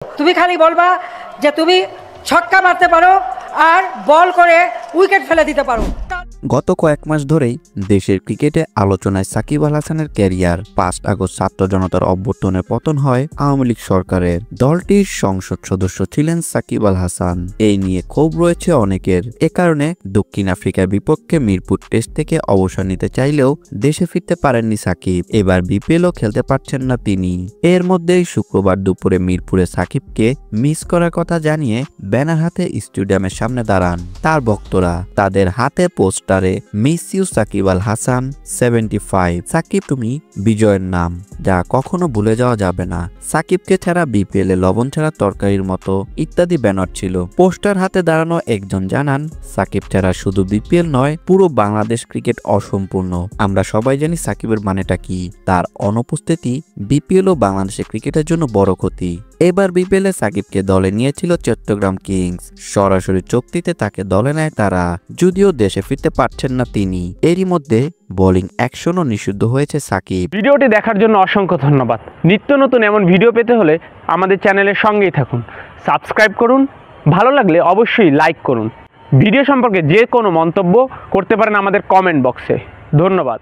তুমি খালি বলবা যে তুমি ছক্কা মারতে পারো আর বল করে উইকেট ফেলে দিতে পারো। গত কয়েক মাস ধরেই দেশের ক্রিকেটে আলোচনায় সাকিব আল হাসানের ক্যারিয়ার। ৫ আগস্ট ছাত্র জনতার অভ্যর্থনে পতন হয় আওয়ামী লীগ সরকারের। দলটির সংসদ সদস্য ছিলেন সাকিব আল হাসান। এই নিয়ে ক্ষোভ রয়েছে অনেকের। এ কারণে দক্ষিণ আফ্রিকার বিপক্ষে মিরপুর টেস্ট থেকে অবসর নিতে চাইলেও দেশে ফিরতে পারেননি সাকিব। এবার বিপিএলও খেলতে পারছেন না তিনি। এর মধ্যেই শুক্রবার দুপুরে মিরপুরে সাকিবকে মিস করার কথা জানিয়ে ব্যানার হাতে স্টেডিয়ামের সামনে দাঁড়ান তার ভক্তরা। তাদের হাতে পোস্টারে মিস ইউ সাকিব আল হাসান 75, সাকিব তুমি বিজয়ের নাম, যা কখনো ভুলে যাওয়া যাবে না। সাকিবকে ছাড়া বিপিএল এ লবণ ছাড়া তরকারির মতো ইত্যাদি ব্যানার ছিল। পোস্টার হাতে দাঁড়ানো একজন জানান, সাকিব ছাড়া শুধু বিপিএল নয়, পুরো বাংলাদেশ ক্রিকেট অসম্পূর্ণ। আমরা সবাই জানি সাকিবের মানেটা কি। তার অনুপস্থিতি বিপিএল ও বাংলাদেশের ক্রিকেটের জন্য বড় ক্ষতি। এবার বিপিএল এ সাকিবকে দলে নিয়েছিল চট্টগ্রাম কিংস। সরাসরি চুক্তিতে তাকে দলে নেয় তারা, যদিও দেশে ফিরতে পারছেন না তিনি। এরই মধ্যে বোলিং অ্যাকশনও নিষিদ্ধ হয়েছে সাকিব। ভিডিওটি দেখার জন্য অসংখ্য ধন্যবাদ। নিত্য নতুন এমন ভিডিও পেতে হলে আমাদের চ্যানেলের সঙ্গেই থাকুন, সাবস্ক্রাইব করুন, ভালো লাগলে অবশ্যই লাইক করুন। ভিডিও সম্পর্কে যে কোনো মন্তব্য করতে পারেন আমাদের কমেন্ট বক্সে। ধন্যবাদ।